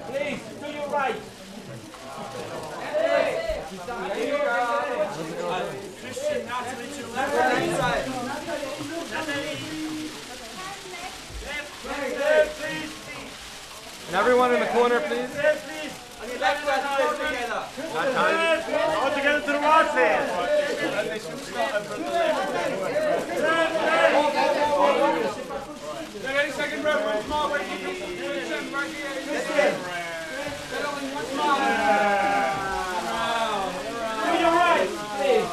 Please, to your right. Christian, Natalie, to your left. Natalie. Left, please. And everyone in the corner, please. Left, please. On your left side, together. All together to the right, please. They should start over at the left. Ready, second row, one small, right here. Right here. One small. To your right, please.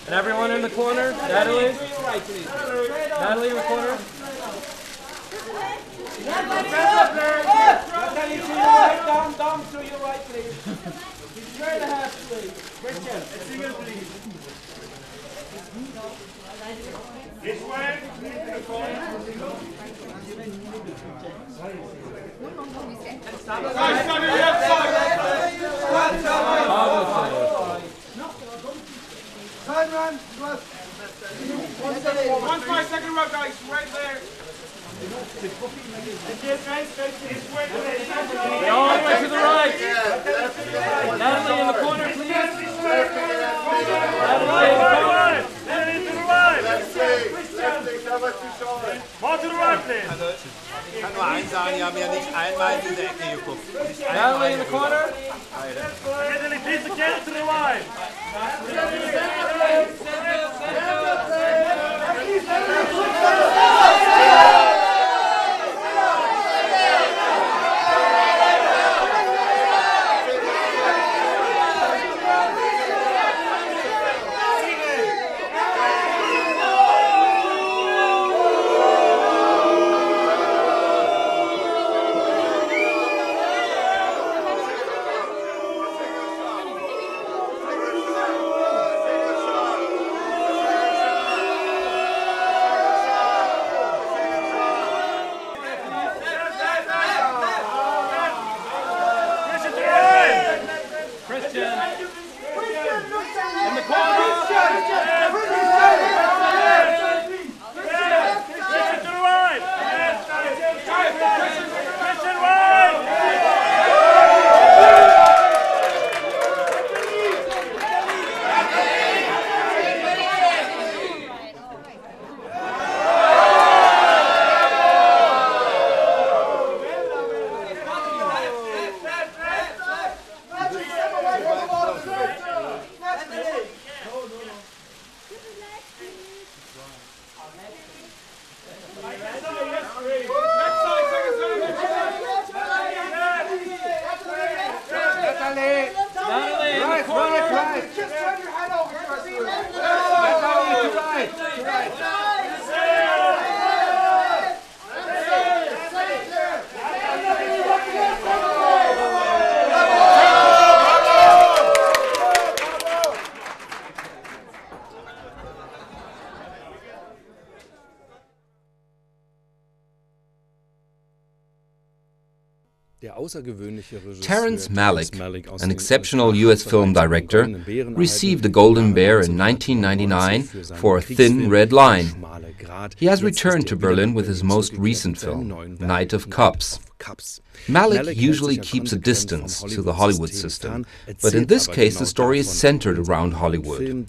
And everyone in the corner. Natalie. Natalie in the corner. Natalie, to your right, down to your right, please. Straight ahead, please. Christian, single, please. This way, please, to the corner. Stop on the left side. Time run. 1 5 second row, guys, right there. All the way to the right. Natalie in the corner, please. Natalie in the corner. Natalie to the right. More to the right, please. Ich kann nur eins sagen, die haben ja nicht einmal in diese Ecke geguckt. Natalie in the corner. Natalie, please, again to the right. Terrence Malick, an exceptional US film director, received the Golden Bear in 1999 for A Thin Red Line. He has returned to Berlin with his most recent film, Night of Cups. Malick usually keeps a distance to the Hollywood system, but in this case the story is centered around Hollywood.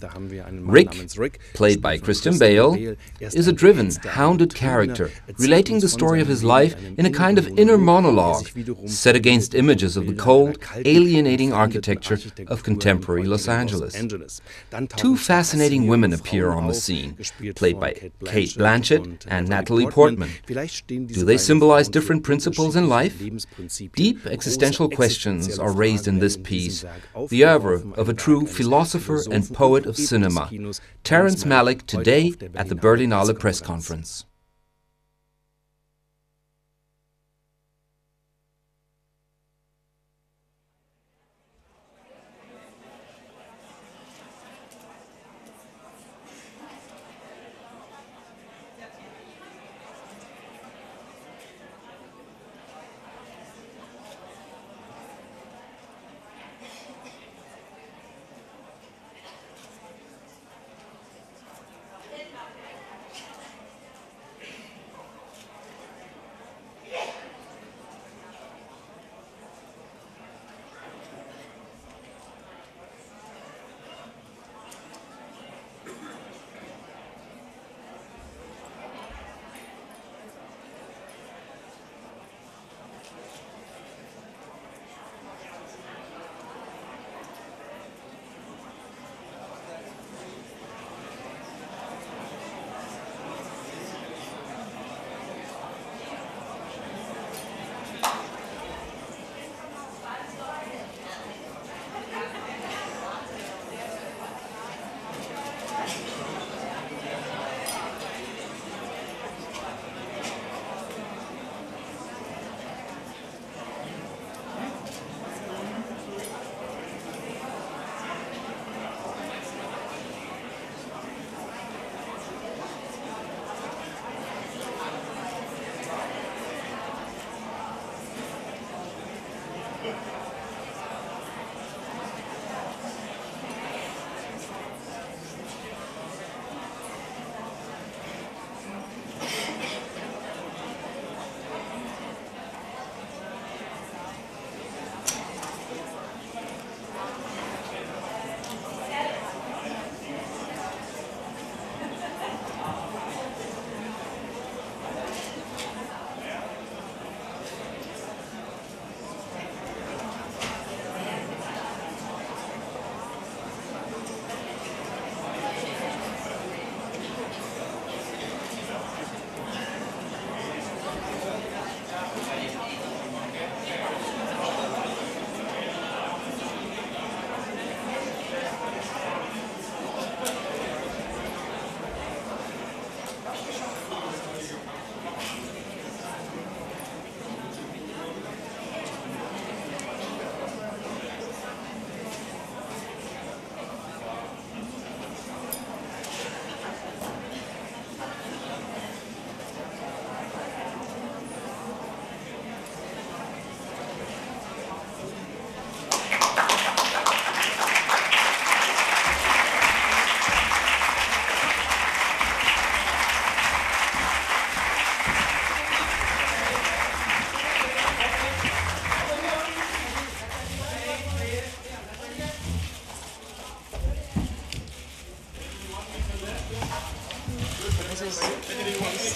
Rick, played by Christian Bale, is a driven, hounded character, relating the story of his life in a kind of inner monologue, set against images of the cold, alienating architecture of contemporary Los Angeles. Two fascinating women appear on the scene, played by Cate Blanchett and Natalie Portman. Do they symbolize different principles in life? Deep existential questions are raised in this piece, the oeuvre of a true philosopher and poet of cinema, Terrence Malick, today at the Berlinale press conference.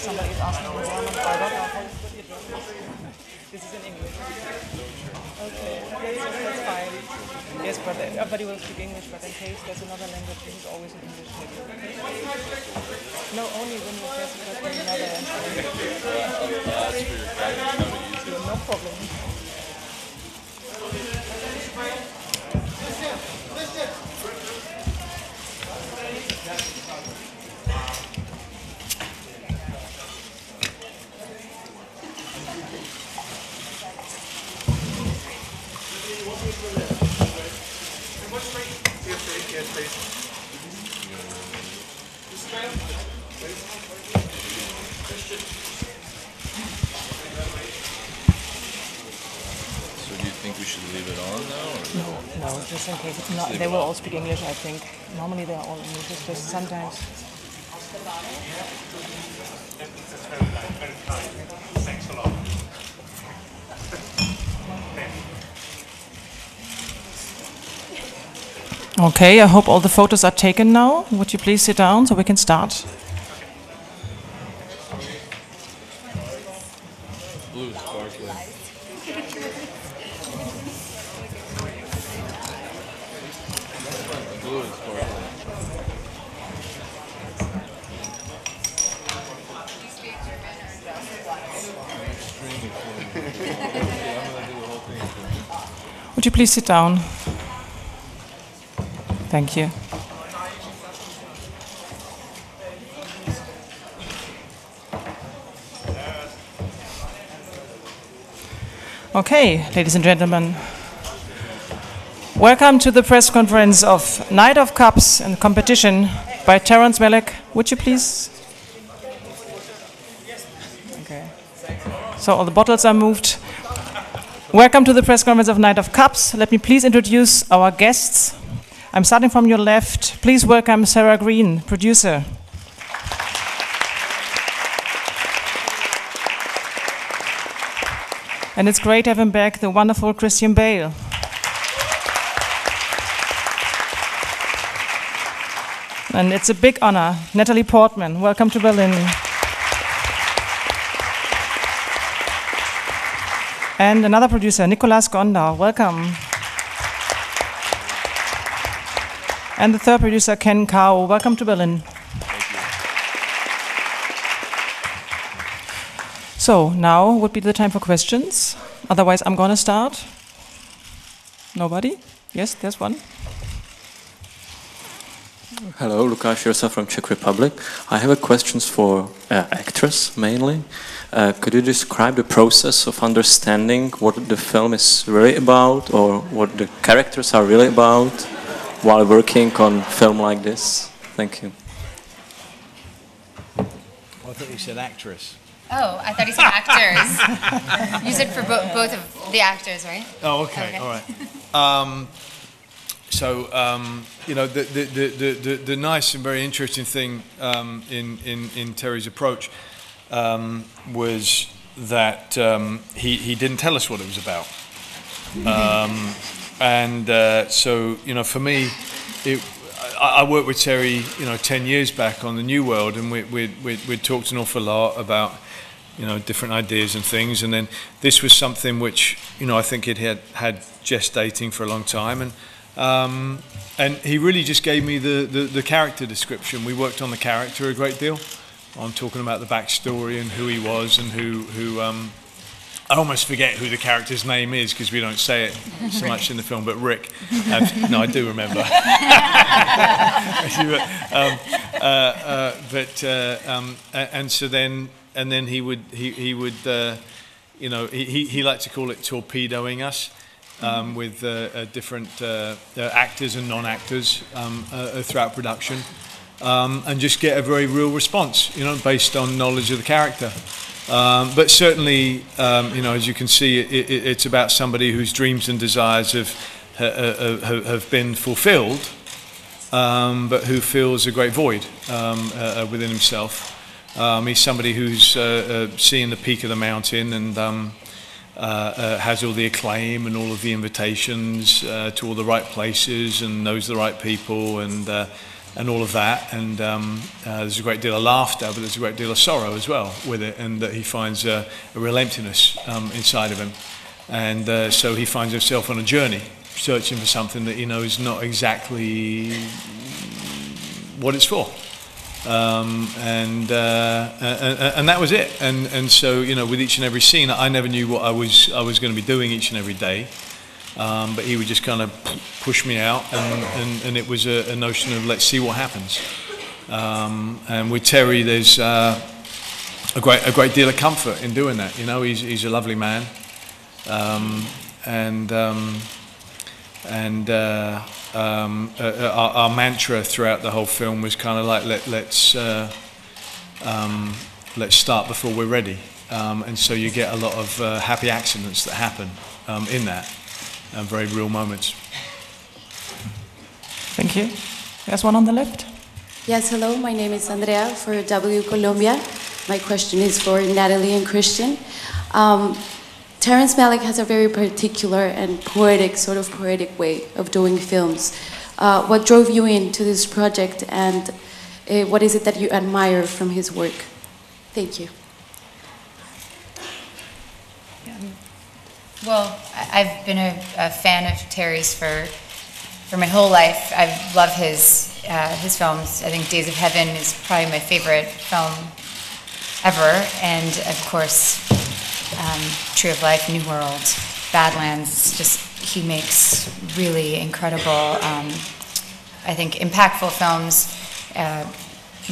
Somebody is asking in German. This is in English. Okay, that's fine. Yes, but everybody will speak English, but in case there's another language, this is always in English. No, only when you pass it to another. No problem. So do you think we should leave it on now? No, just in case. No, they will all speak English, I think. Normally they are all English, it's just sometimes. Thanks a lot. Okay, I hope all the photos are taken now. Would you please sit down so we can start? Blue is sparkly. Blue is sparkly. Would you please sit down? Thank you. Okay, ladies and gentlemen, welcome to the press conference of Night of Cups and Competition by Terence Malick. Would you please? Okay. So all the bottles are moved. Welcome to the press conference of Night of Cups. Let me please introduce our guests. I'm starting from your left. Please welcome Sarah Green, producer. And it's great to have him back, the wonderful Christian Bale. And it's a big honor, Natalie Portman. Welcome to Berlin. And another producer, Nicolas Gondar. Welcome. And the third producer, Ken Kao. Welcome to Berlin. So now would be the time for questions. Otherwise, I'm going to start. Nobody? Yes, there's one. Hello, Lukáš Jirsa from Czech Republic. I have a questions for actors mainly. Could you describe the process of understanding what the film is really about, or what the characters are really about, while working on film like this? Thank you. Well, I thought you said actress. Oh, I thought he said actors. You said for both of the actors, right? Oh, okay. All right. You know, the nice and very interesting thing in Terry's approach was that he didn't tell us what it was about. So, you know, for me, I worked with Terry, you know, 10 years back on The New World, and we'd talked an awful lot about, you know, different ideas and things. And then this was something which, you know, I think it had gestating for a long time. And he really just gave me the character description. We worked on the character a great deal, on talking about the backstory and who he was and who I almost forget who the character's name is because we don't say it so much in the film, but Rick. No, I do remember. And then he would you know, he liked to call it torpedoing us with different actors and non-actors throughout production, and just get a very real response, you know, based on knowledge of the character. But certainly, you know, as you can see, it's about somebody whose dreams and desires have been fulfilled, but who feels a great void within himself. He's somebody who's seeing the peak of the mountain and has all the acclaim and all of the invitations to all the right places and knows the right people and all of that, and there's a great deal of laughter, but there's a great deal of sorrow as well with it, and that he finds a real emptiness inside of him, and so he finds himself on a journey, searching for something that he knows not exactly what it's for, and that was it, and so, you know, with each and every scene, I never knew what I was going to be doing each and every day. But he would just kind of push me out, and it was a notion of let's see what happens. And with Terry, there's a great deal of comfort in doing that. You know, he's a lovely man, our mantra throughout the whole film was kind of like let's start before we're ready, and so you get a lot of happy accidents that happen in that. And very real moments. Thank you. There's one on the left. Yes, hello, my name is Andrea for W Colombia. My question is for Natalie and Christian. Terence Malick has a very particular and poetic way of doing films. what drove you into this project, and what is it that you admire from his work? Thank you. Well, I've been a fan of Terry's for my whole life. I love his films. I think Days of Heaven is probably my favorite film ever, and of course, Tree of Life, New World, Badlands. Just he makes really incredible, I think, impactful films,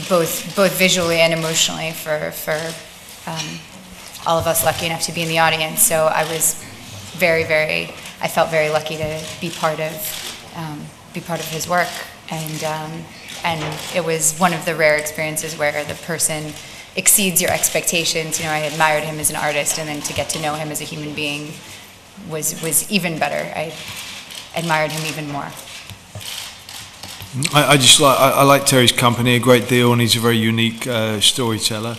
both visually and emotionally for all of us lucky enough to be in the audience. So I was I felt very lucky to be part of his work, and it was one of the rare experiences where the person exceeds your expectations. You know, I admired him as an artist, and then to get to know him as a human being was even better. I admired him even more. I like Terry's company a great deal, and he's a very unique storyteller.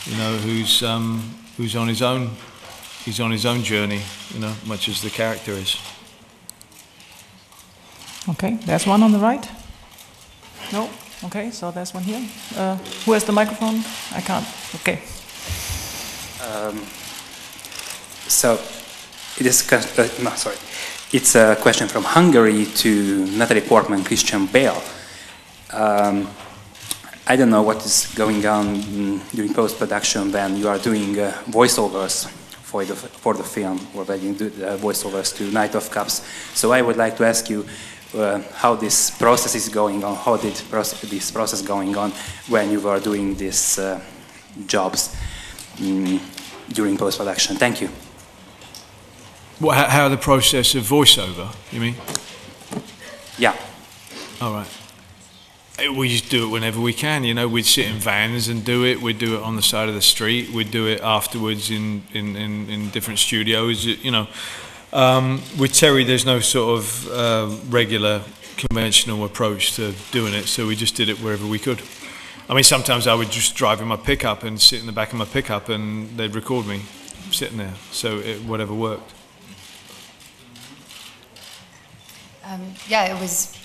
You know, who's on his own. He's on his own journey, you know, much as the character is. Okay, there's one on the right. No? Okay, so there's one here. Who has the microphone? I can't. Okay. So, it is sorry. It's a question from Hungary to Natalie Portman, Christian Bale. I don't know what is going on during post-production when you are doing voiceovers for the film, or when you do the voiceovers to Night of Cups. So I would like to ask you how this process is going on. How did this process going on when you were doing these jobs during post-production? Thank you. How the process of voiceover, you mean? Yeah. All right. We just do it whenever we can, you know. We'd sit in vans and do it. We'd do it on the side of the street. We'd do it afterwards in different studios, you know. With Terry, there's no sort of regular conventional approach to doing it, so we just did it wherever we could. I mean, sometimes I would just drive in my pickup and sit in the back of my pickup, and they'd record me sitting there, so whatever worked. Yeah, it was.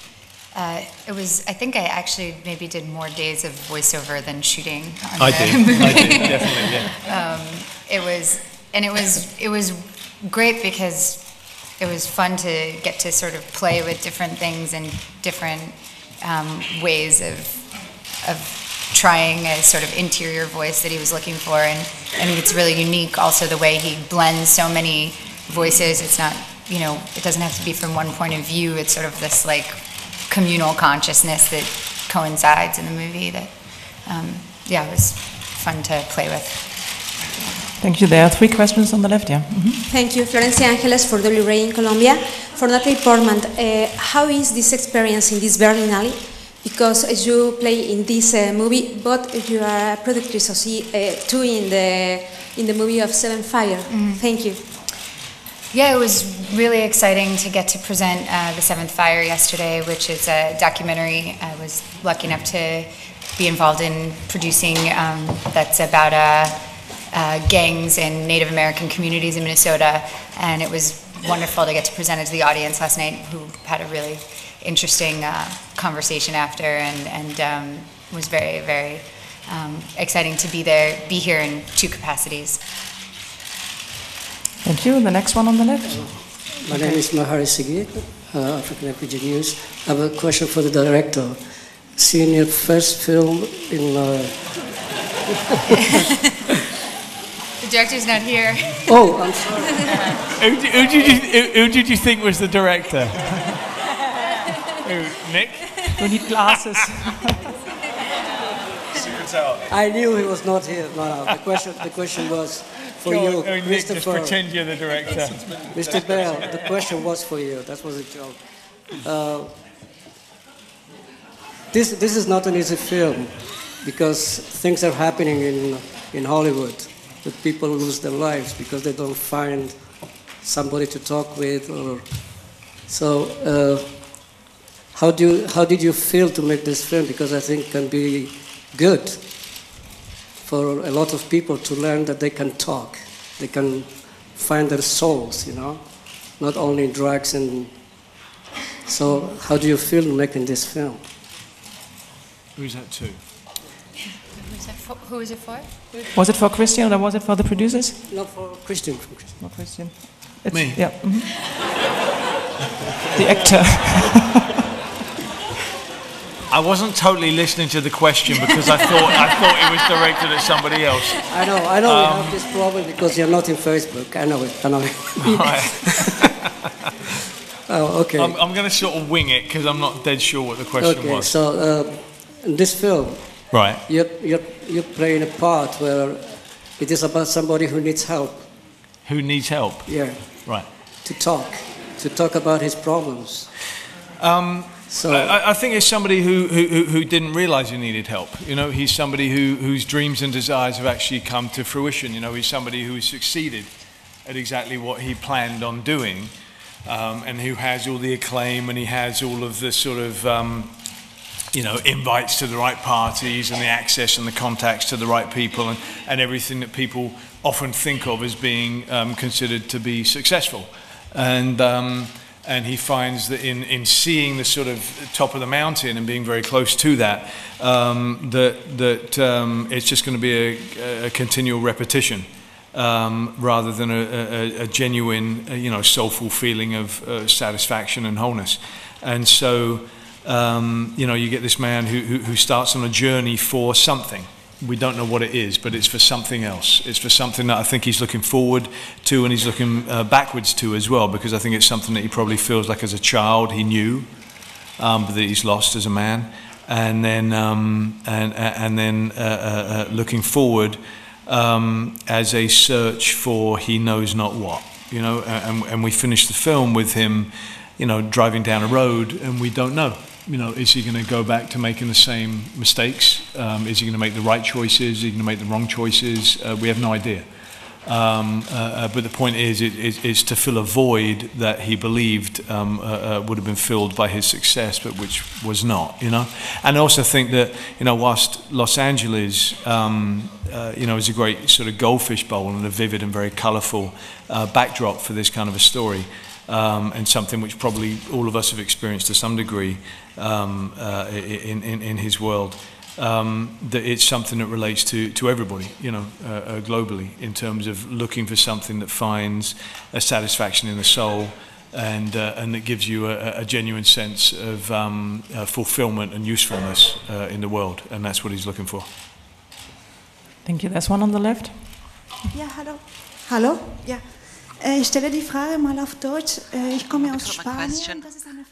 I think I actually maybe did more days of voiceover than shooting on I the did, movie. I did, definitely, yeah. It was great because it was fun to get to sort of play with different things and different ways of trying a sort of interior voice that he was looking for. And I mean, it's really unique also the way he blends so many voices. It's not, you know, it doesn't have to be from one point of view. It's sort of this like communal consciousness that coincides in the movie that, yeah, it was fun to play with. Thank you. There are 3 questions on the left, yeah. Thank you. Florencia Angeles for W-Ray in Colombia. For Natalie Portman, how is this experience in this Berlinale? Because as you play in this movie, but you are a productress too in the movie of Seven Fire. Thank you. Yeah, it was really exciting to get to present The Seventh Fire yesterday, which is a documentary I was lucky enough to be involved in producing that's about gangs in Native American communities in Minnesota. And it was wonderful to get to present it to the audience last night, who had a really interesting conversation after, and was very, very exciting to be here in 2 capacities. Thank you. The next one on the left. My name is Mahari Sigit, African Refugee News. I have a question for the director. Seeing your first film in... The director's not here. Oh, I'm sorry. Who did you think was the director? Nick? We need glasses. Secret's out. I knew he was not here. No. The question was for you, Nick, Christopher. just pretend you're the director. Mr. Bale, the question was for you. That was a joke. This is not an easy film because things are happening in Hollywood. That people lose their lives because they don't find somebody to talk with, or so. How did you feel to make this film? Because I think it can be good for a lot of people to learn that they can talk, they can find their souls, you know, not only drugs and So how do you feel making this film? Who's that to? Who is it for? Was it for Christian or was it for the producers? Not for Christian. For Christian. Me? Yeah. The actor. I wasn't totally listening to the question because I thought it was directed at somebody else. I know you have this problem because you're not in Facebook. I know it. Right. Oh, okay. I'm going to sort of wing it because I'm not dead sure what the question was. So in this film, right, you're playing a part where it is about somebody who needs help. Who needs help? Yeah. Right. To talk about his problems. So I think it's somebody who didn't realize he needed help. You know, he's somebody whose dreams and desires have actually come to fruition. You know, he's somebody who has succeeded at exactly what he planned on doing, and who has all the acclaim, and he has all of the sort of you know, invites to the right parties and the access and the contacts to the right people and everything that people often think of as being considered to be successful. And he finds that in seeing the sort of top of the mountain and being very close to that, it's just going to be a continual repetition rather than a genuine, you know, soulful feeling of satisfaction and wholeness. And so, you know, you get this man who starts on a journey for something. We don't know what it is, but it's for something else. It's for something that I think he's looking forward to, and he's looking backwards to as well, because I think it's something that he probably feels like as a child he knew, but that he's lost as a man, and then looking forward as a search for he knows not what, you know. And we finish the film with him, you know, driving down a road, and we don't know. You know, is he going to go back to making the same mistakes? Is he going to make the right choices? Is he going to make the wrong choices? We have no idea. But the point is, it's to fill a void that he believed would have been filled by his success, but which was not, you know. And I also think that, you know, whilst Los Angeles, you know, is a great sort of goldfish bowl and a vivid and very colourful backdrop for this kind of a story, and something which probably all of us have experienced to some degree in his world, that it's something that relates to everybody, you know, globally, in terms of looking for something that finds a satisfaction in the soul and that gives you a genuine sense of fulfillment and usefulness in the world, and that's what he's looking for. Thank you. There's one on the left. Ja, hallo. Hallo? Ja. Ich stelle die Frage mal auf Deutsch. Ich komme aus Spanien.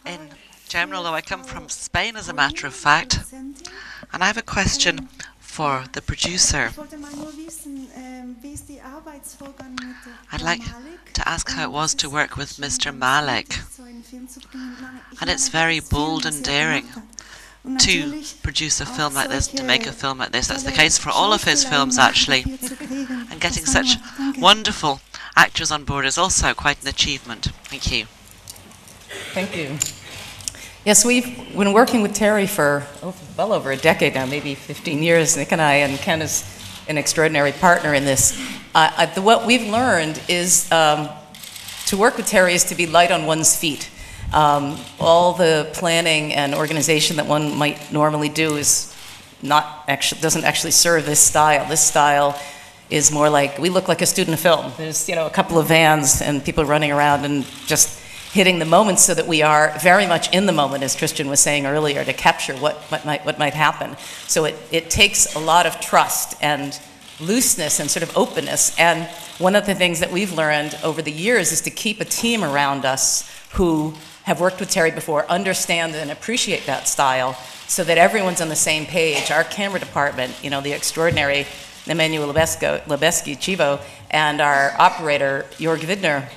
In general, though, I come from Spain, as a matter of fact, and I have a question for the producer. I'd like to ask how it was to work with Mr. Malek, and it's very bold and daring to produce a film like this, to make a film like this. That's the case for all of his films, actually, and getting such wonderful actors on board is also quite an achievement. Thank you. Thank you. Yes, we've been working with Terry for well over a decade now, maybe 15 years, Nick and I, and Ken is an extraordinary partner in this. What we've learned is to work with Terry is to be light on one's feet. All the planning and organization that one might normally do is doesn't actually serve this style. This style is more like, we look like a student film. There's, you know, a couple of vans and people running around and just hitting the moment so that we are very much in the moment, as Christian was saying earlier, to capture what might happen. So it takes a lot of trust and looseness and sort of openness. And one of the things that we've learned over the years is to keep a team around us who have worked with Terry before, understand and appreciate that style, so that everyone's on the same page. Our camera department, you know, the extraordinary Emmanuel Lebeski, Chivo, and our operator, Jörg Widner,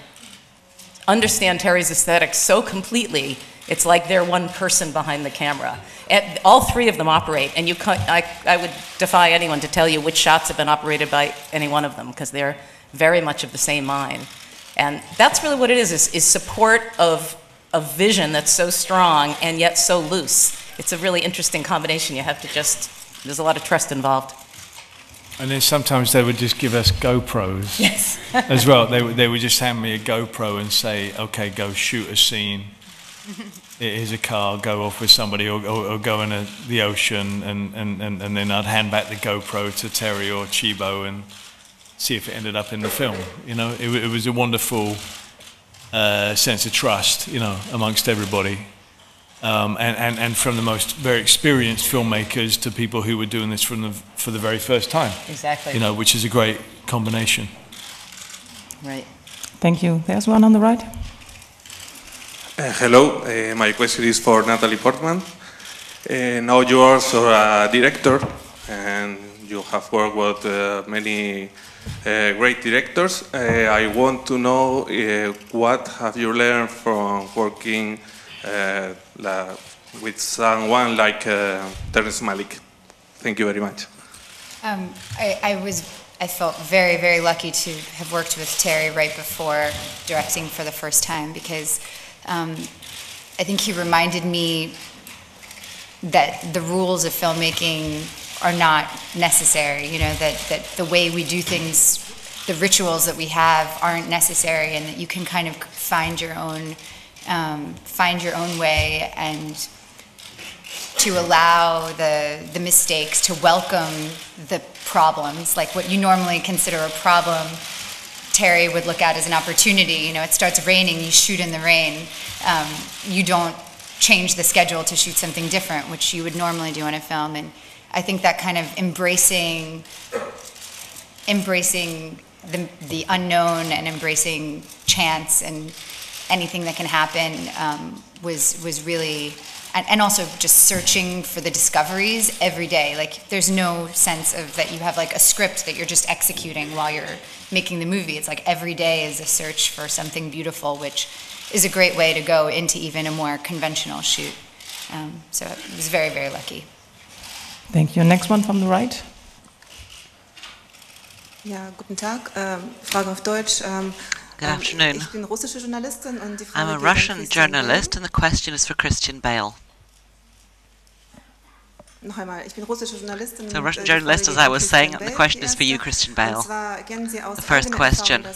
understand Terry's aesthetic so completely, it's like they're one person behind the camera. And all three of them operate, and I would defy anyone to tell you which shots have been operated by any one of them, because they're very much of the same mind. And that's really what it is support of a vision that's so strong and yet so loose. It's a really interesting combination. You have to there's a lot of trust involved. And then sometimes they would just give us GoPros. Yes. As well. They would just hand me a GoPro and say, okay, go shoot a scene Here's a car, go off with somebody, or go in the ocean, and then I'd hand back the GoPro to Terry or Chibo and see if it ended up in the film. You know, it was a wonderful sense of trust, you know, amongst everybody, and from the most very experienced filmmakers to people who were doing this for the very first time. Exactly. You know, which is a great combination. Right. Thank you. There's one on the right. Hello, my question is for Natalie Portman. Now you are also a director, and you have worked with many great directors. I want to know what have you learned from working with someone like Terrence Malick. Thank you very much. I felt very, very lucky to have worked with Terry right before directing for the first time, because I think he reminded me that the rules of filmmaking are not necessary, you know, that the way we do things, the rituals that we have aren't necessary, and that you can kind of find your own way, and to allow the mistakes, to welcome the problems, like what you normally consider a problem, Terry would look at as an opportunity. You know, it starts raining, you shoot in the rain. You don't change the schedule to shoot something different, which you would normally do in a film. And I think that kind of embracing the unknown and embracing chance and anything that can happen was really, and also just searching for the discoveries every day. Like, there's no sense of that you have like a script that you're just executing while you're making the movie. It's like every day is a search for something beautiful, which is a great way to go into even a more conventional shoot. So I was very, very lucky. Thank you. Next one from the right. Ja, guten Tag. Frage auf Deutsch. Good afternoon. Ich bin russische Journalistin und die Frage I'm a geht an Russian Christian journalist, and the question is for Christian Bale. Noch einmal, ich bin russische Journalistin. So, Russian journalist, as I was saying, and the question is for you, Christian Bale. The first question.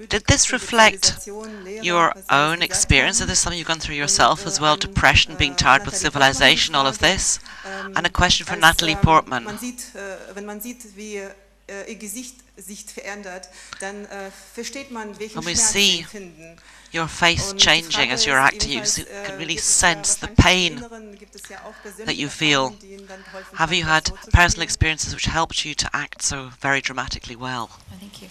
Did this reflect your own experience? Is this something you've gone through yourself as well? Depression, being tired with civilization, all of this? And a question for Natalie Portman. When we see your face changing as you're acting, you can really sense the pain that you feel. Have you had personal experiences which helped you to act so very dramatically well? Oh, thank you.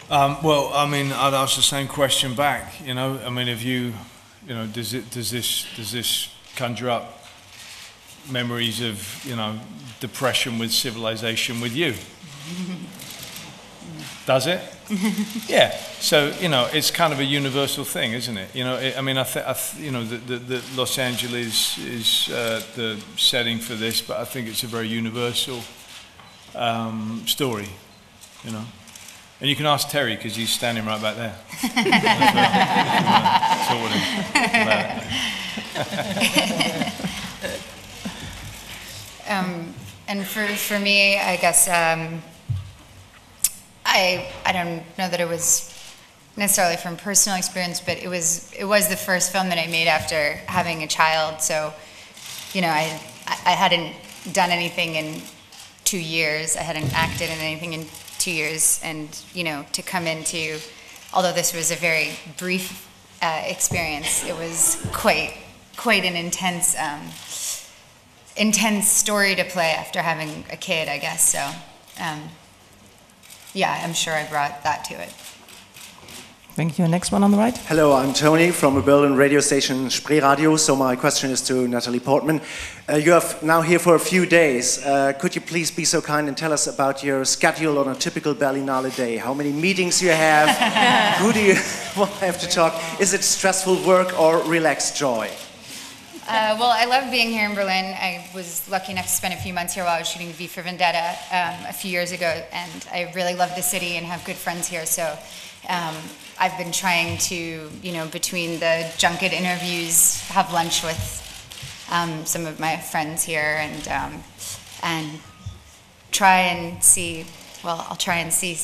Well, I mean, I'd ask the same question back. You know, I mean, if you know, does this conjure up memories of, you know, depression with civilization with you? Does it? Yeah. So, you know, it's kind of a universal thing, isn't it? You know, I mean, you know, the Los Angeles is the setting for this, but I think it's a very universal story, you know. And you can ask Terry, because he's standing right back there. And for me, I guess I don't know that it was necessarily from personal experience, but it was the first film that I made after having a child. So, you know, I hadn't done anything in 2 years. I hadn't acted in anything in 2 years, and you know, to come into, although this was a very brief experience, it was quite an intense story to play after having a kid, I guess. So yeah, I'm sure I brought that to it. Thank you. Next one on the right. Hello, I'm Tony from a Berlin radio station, Spreeradio. So my question is to Natalie Portman. You have now here for a few days. Could you please be so kind and tell us about your schedule on a typical Berlinale day? How many meetings you have? Who do you have to talk? Is it stressful work or relaxed joy? Well, I love being here in Berlin. I was lucky enough to spend a few months here while I was shooting V for Vendetta a few years ago, and I really love the city and have good friends here. So I've been trying to, you know, between the junket interviews, have lunch with some of my friends here, and try and see. Well, I'll try and see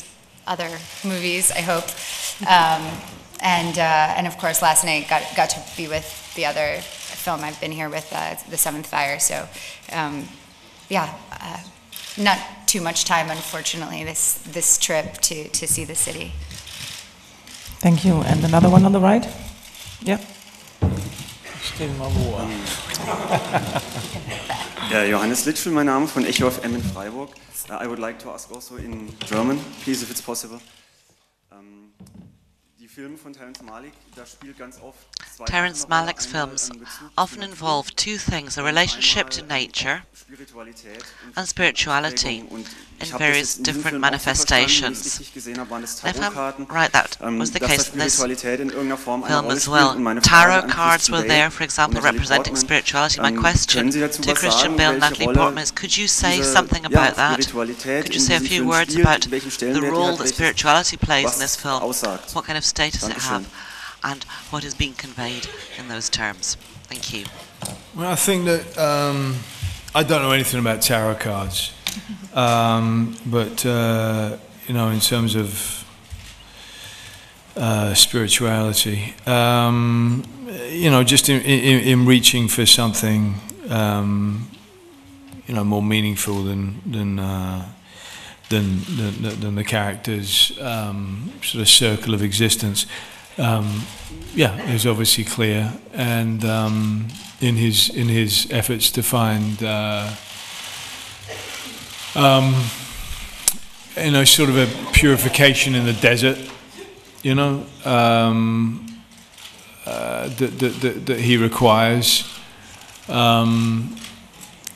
other movies, I hope. And of course, last night got to be with the other film I've been here with, The Seventh Fire. So, yeah, not too much time, unfortunately, this trip to see the city. Thank you. And another one on the right? Yeah. Ja, Johannes Litschel, mein Name, von Echo FM in Freiburg. I would like to ask also in German, please, if it's possible. Terrence Malick's films often involve two things, a relationship to nature and spirituality in various different manifestations. If I'm right, that was the case in this film as well. Tarot cards were there, for example, representing spirituality. My question to Christian Bale and Natalie Portman is, could you say something about that? Could you say a few words about the role that spirituality plays in this film? What kind of status it have? And what is being conveyed in those terms? Thank you. Well, I think that I don't know anything about tarot cards, but you know, in terms of spirituality, you know, just in reaching for something, you know, more meaningful than the character's sort of circle of existence. Yeah, is obviously clear, and in his efforts to find you know, sort of a purification in the desert, you know, that he requires,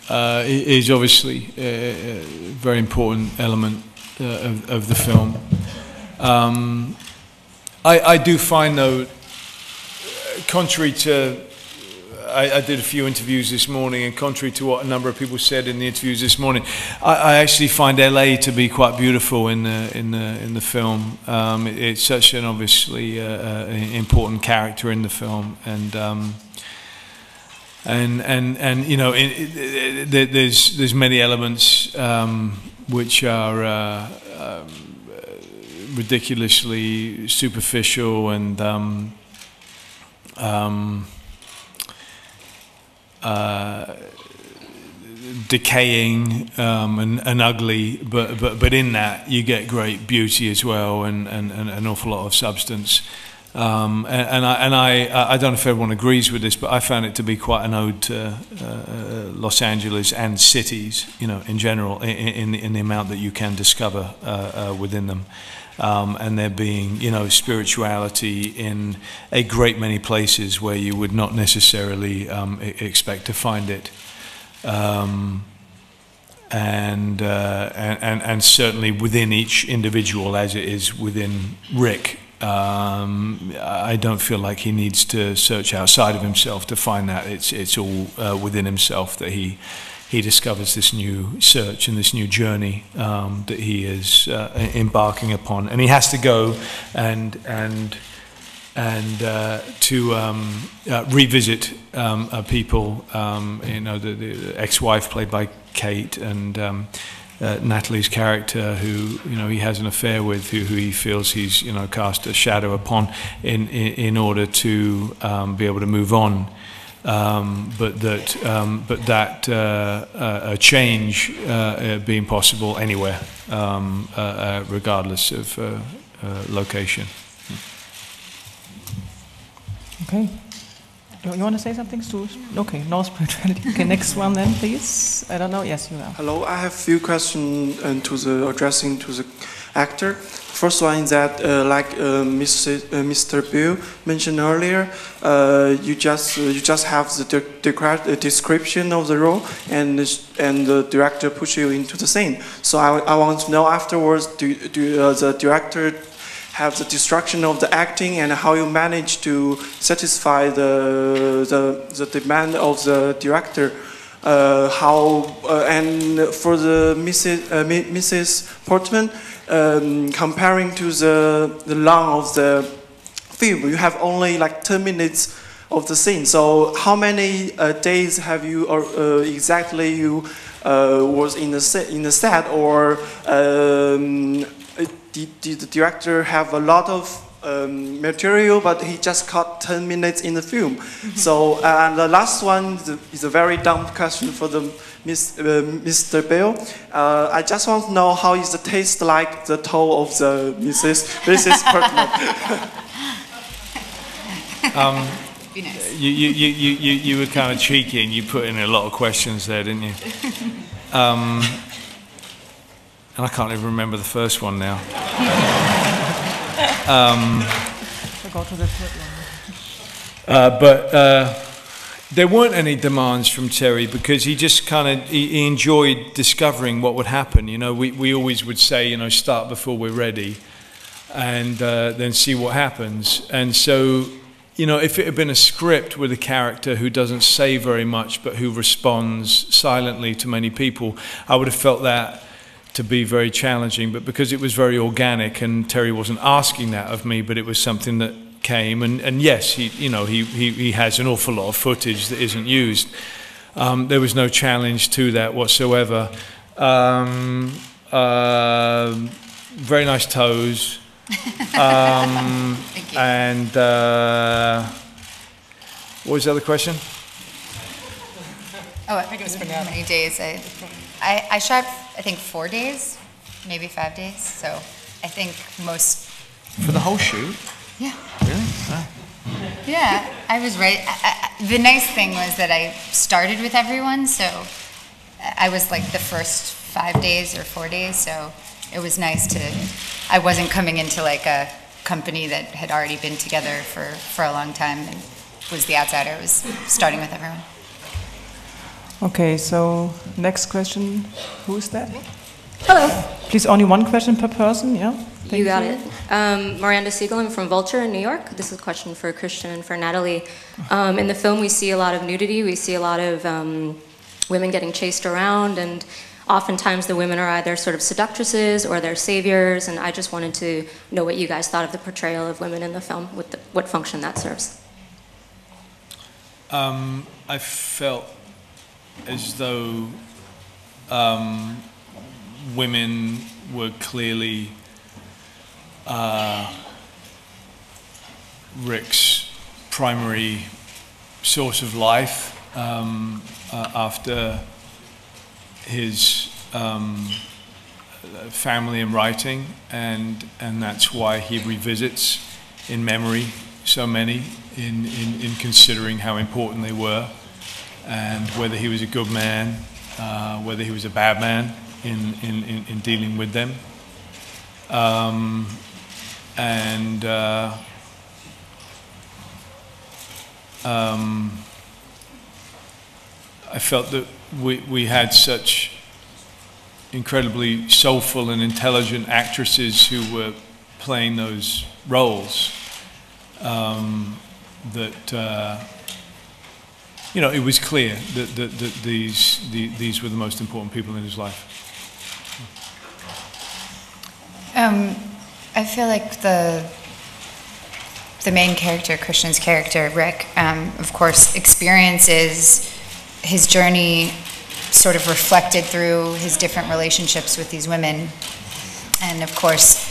is obviously a very important element of the film. I do find, though, contrary to, I did a few interviews this morning, and contrary to what a number of people said in the interviews this morning, I actually find LA to be quite beautiful in the film. It's such an obviously important character in the film, and you know, there's many elements which are ridiculously superficial and decaying and ugly, but in that you get great beauty as well, and an awful lot of substance. And I don't know if everyone agrees with this, but I found it to be quite an ode to Los Angeles and cities, you know, in general, in the amount that you can discover within them. And there being, you know, spirituality in a great many places where you would not necessarily expect to find it, and certainly within each individual, as it is within Rick. I don't feel like he needs to search outside of himself to find that. It's all within himself that he discovers this new search and this new journey that he is embarking upon, and he has to go and to revisit people. You know, the ex-wife played by Kate, and Natalie's character, who, you know, he has an affair with, who he feels he's, you know, cast a shadow upon in order to be able to move on. But that a change being possible anywhere, regardless of location. Okay. You want to say something, Stu? Okay, no spirituality. Okay, next one then, please. I don't know. Yes, you are. Hello, I have a few questions addressing to the actor. First one is that, like Mr. Bill mentioned earlier, you just have the description of the role, and the director push you into the scene. So I want to know afterwards, do the director have the destruction of the acting, and how you manage to satisfy the demand of the director? And for the Mrs. Portman, comparing to the long of the film, you have only like 10 minutes of the scene. So how many days have you exactly you was in the set, or the director have a lot of material, but he just cut 10 minutes in the film. So, and the last one is a very dumb question for the Mr. Bale. I just want to know how is the taste like the toe of the Mrs. Portman? You were kind of cheeky and you put in a lot of questions there, didn't you? And I can't even remember the first one now. But there weren't any demands from Terry because he just he enjoyed discovering what would happen. You know, we always would say, you know, start before we're ready, and then see what happens. And so, you know, if it had been a script with a character who doesn't say very much but who responds silently to many people, I would have felt that to be very challenging. But because it was very organic and Terry wasn't asking that of me, but it was something that came, and yes, he has an awful lot of footage that isn't used. There was no challenge to that whatsoever. Very nice toes. And what was the other question? Oh, I think it was for how many days. I shot, I think 4 days, maybe 5 days. So I think most. For the whole shoot? Yeah. Really? Oh. Yeah, I was right. The nice thing was that I started with everyone, so I was like the first 5 days or 4 days, so it was nice to, I wasn't coming into like a company that had already been together for a long time and was the outsider. I was starting with everyone. Okay, so next question. Who is that? Hello. Please, only one question per person, yeah? You got it. Miranda Siegel, I'm from Vulture in New York. This is a question for Christian and for Natalie. In the film, we see a lot of nudity. We see a lot of women getting chased around, and oftentimes the women are either sort of seductresses or they're saviors, and I just wanted to know what you guys thought of the portrayal of women in the film, what function that serves. I felt as though women were clearly Rick's primary source of life after his family and writing, and that's why he revisits in memory so many in considering how important they were and whether he was a good man, whether he was a bad man in dealing with them. I felt that we had such incredibly soulful and intelligent actresses who were playing those roles that it was clear that these were the most important people in his life. I feel like the main character, Christian's character, Rick, of course, experiences his journey sort of reflected through his different relationships with these women. And of course,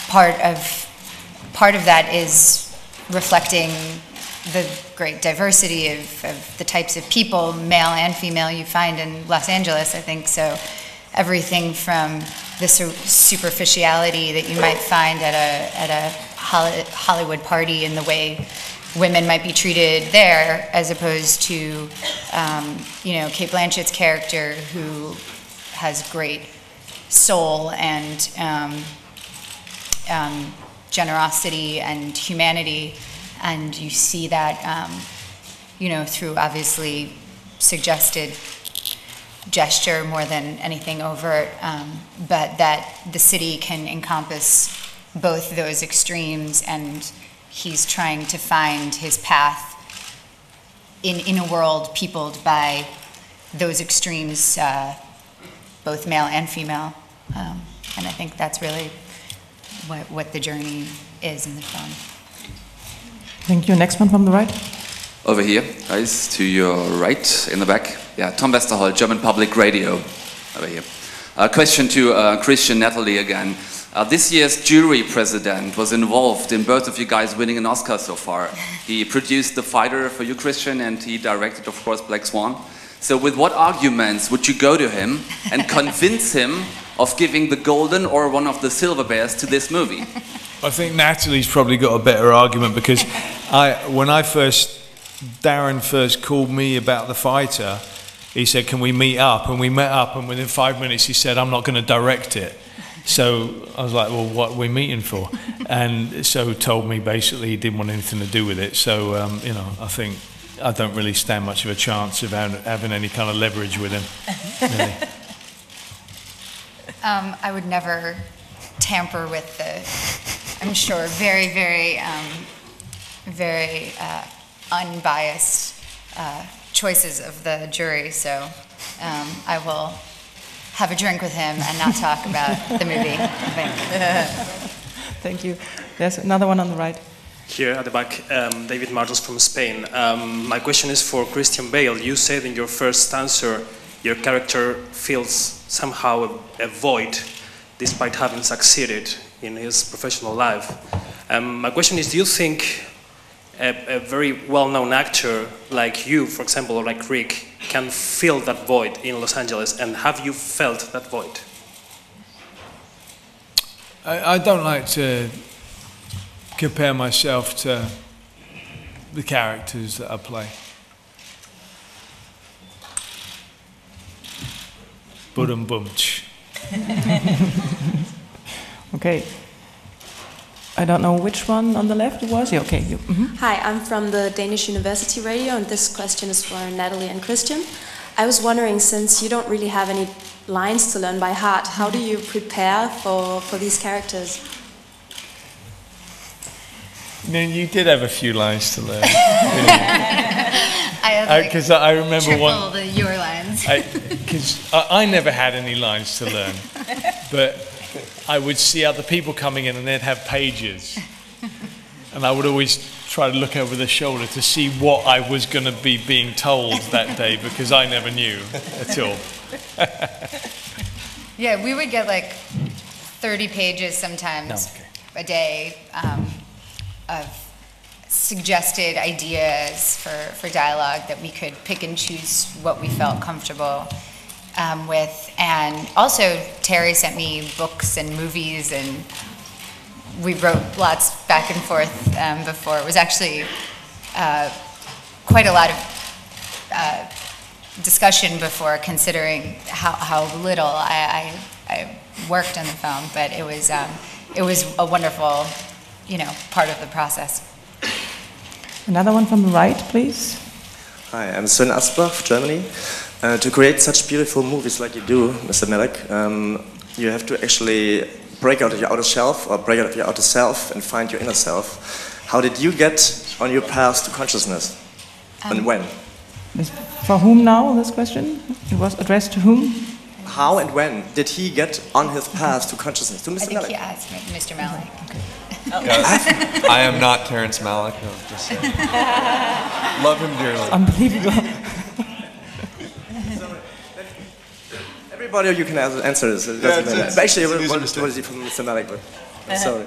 part of that is reflecting the great diversity of the types of people, male and female, you find in Los Angeles, I think. So everything from the superficiality that you might find at a Hollywood party in the way women might be treated there, as opposed to, Cate Blanchett's character, who has great soul and generosity and humanity, and you see that, through obviously suggested gesture more than anything overt, but that the city can encompass both those extremes, and he's trying to find his path in a world peopled by those extremes, both male and female. And I think that's really what the journey is in the film. Thank you. Next one from the right. Over here, guys, to your right, in the back. Yeah, Tom Westerholt, German Public Radio, over here. A question to Christian, Natalie again. This year's jury president was involved in both of you guys winning an Oscar so far. He produced The Fighter for you, Christian, and he directed, of course, Black Swan. So with what arguments would you go to him and convince him of giving the golden or one of the silver bears to this movie? I think Natalie's probably got a better argument, because when Darren first called me about The Fighter, he said, can we meet up? And we met up, and within 5 minutes he said, I'm not going to direct it. So I was like, well, what are we meeting for? And so told me basically he didn't want anything to do with it. So, you know, I think I don't really stand much of a chance of having any kind of leverage with him. Really. I would never tamper with the, I'm sure, very, very unbiased choices of the jury. So I will have a drink with him and not talk about the movie, I think. Thank you. There's another one on the right. Here at the back, David Martels from Spain. My question is for Christian Bale. You said in your first answer your character feels somehow a void despite having succeeded in his professional life. My question is, do you think a very well-known actor like you, for example, or like Rick, can fill that void in Los Angeles, and have you felt that void? I don't like to compare myself to the characters that I play. Budum-bumch. Okay. I don't know which one on the left it was. Yeah, okay. You. Hi, I'm from the Danish University Radio, and this question is for Natalie and Christian. I was wondering, since you don't really have any lines to learn by heart, how do you prepare for these characters? You did have a few lines to learn. Because I remember triple your lines. Because I never had any lines to learn, but I would see other people coming in and they'd have pages, and I would always try to look over their shoulder to see what I was going to be being told that day, because I never knew at all. Yeah, we would get like 30 pages sometimes a day of suggested ideas for dialogue that we could pick and choose what we felt comfortable with. And also Terry sent me books and movies, and we wrote lots back and forth before. It was actually quite a lot of discussion before, considering how little I worked on the film, but it was a wonderful, part of the process. Another one from the right, please. Hi, I'm Sven Asbach, Germany. To create such beautiful movies like you do, Mr. Malek, you have to actually break out of your outer self, or break out of your outer self and find your inner self. How did you get on your path to consciousness, and when? For whom now, this question? It was addressed to whom? How and when did he get on his path to consciousness? To Mr. I think Malek? he asked Mr. Malek. Okay. I am not Terrence Malick. No, just saying. Love him dearly. Unbelievable. Everybody, you can answer this. It doesn't matter. Actually, I wanted to from Mr. Malek, but I'm sorry.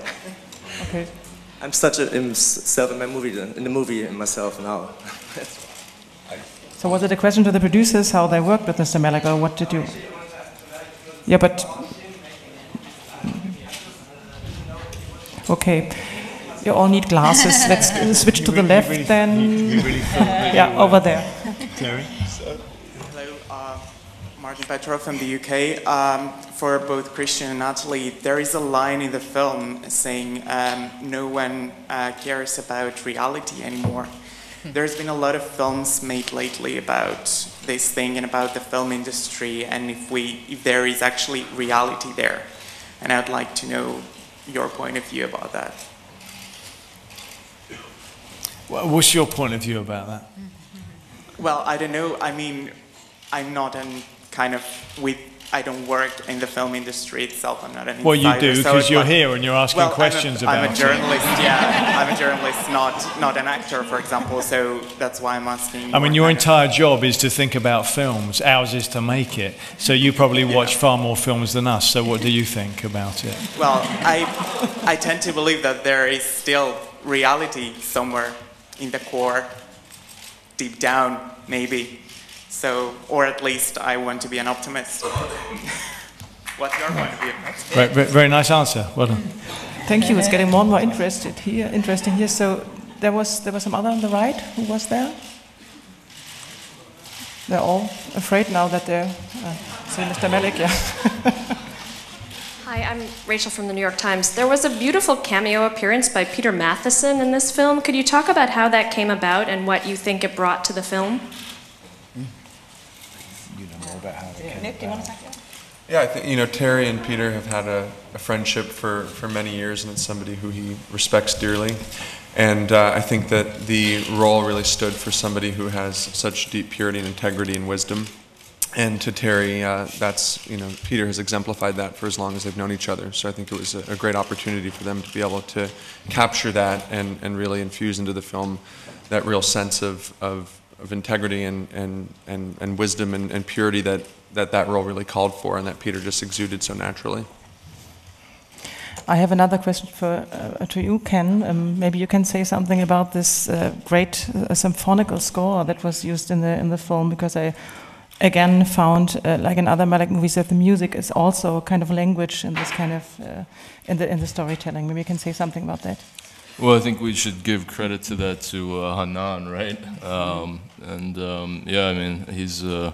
Okay. I'm such in the movie in myself now. So was it a question to the producers how they worked with Mr. Malek, or what did you? Yeah, but. Okay, you all need glasses. Let's switch to the left then. Yeah, over there. Terry. Hello, Martin Petrov from the UK. For both Christian and Natalie, there is a line in the film saying no one cares about reality anymore. There's been a lot of films made lately about this thing and about the film industry, and if there is actually reality there. And I'd like to know your point of view about that. What's your point of view about that? Well, I don't know. I mean, I'm not with I don't work in the film industry itself. I'm not an insider. Well, you do, so because it's you're like, here and you're asking well, questions about it. I'm a journalist, yeah. I'm a journalist, not an actor, for example, so that's why I'm asking. I mean, your entire job is to think about films. Ours is to make it. So you probably watch far more films than us. So what do you think about it? Well, I tend to believe that there is still reality somewhere in the core, deep down, maybe. So, or at least I want to be an optimist. What's your point of view? Very nice answer. Well done. Thank you. It's getting more and more interesting here. So there was some other on the right. Who was there? They're all afraid now that they're. So Mr. Malik, yeah. Hi, I'm Rachel from the New York Times. There was a beautiful cameo appearance by Peter Matheson in this film. Could you talk about how that came about and what you think it brought to the film? You know more about how it came Nick, do you want to talk? Yeah, I think Terry and Peter have had a friendship for many years, and it's somebody who he respects dearly. And I think that the role really stood for somebody who has such deep purity and integrity and wisdom. And to Terry, that's Peter has exemplified that for as long as they've known each other. So I think it was a great opportunity for them to be able to capture that and really infuse into the film that real sense of integrity and wisdom and purity that role really called for, and that Peter just exuded so naturally. I have another question to you, Ken. Maybe you can say something about this great symphonical score that was used in the film, because I again found, like in other Malik movies, that the music is also a kind of language in this kind of in the storytelling. Maybe you can say something about that. Well, I think we should give credit to that to Hanan, right? Yeah, I mean, he's an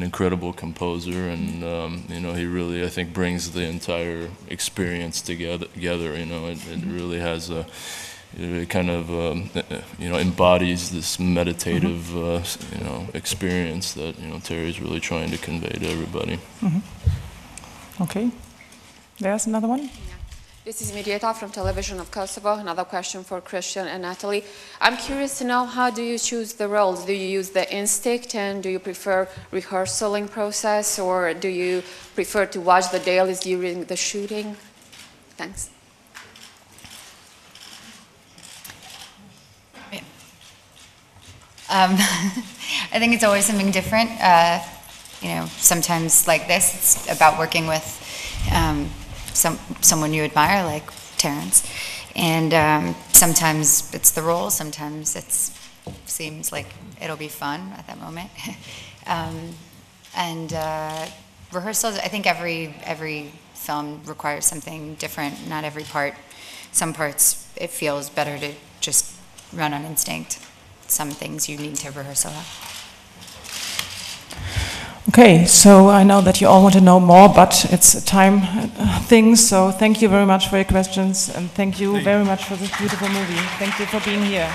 incredible composer, and he really, I think, brings the entire experience together. It really has it kind of embodies this meditative experience that Terry's really trying to convey to everybody. Okay, there's another one. This is Medieta from Television of Kosovo. Another question for Christian and Natalie. I'm curious to know, how do you choose the roles? Do you use the instinct, and do you prefer rehearsaling process, or do you prefer to watch the dailies during the shooting? Thanks. I think it's always something different. Sometimes like this, it's about working with someone you admire, like Terrence, and sometimes it's the role, sometimes it seems like it'll be fun at that moment. Rehearsals, I think every film requires something different. Not every part. Some parts it feels better to just run on instinct. Some things you need to rehearse a lot. Okay, so I know that you all want to know more, but it's a time thing, so thank you very much for your questions, and thank you very much for this beautiful movie. Thank you for being here.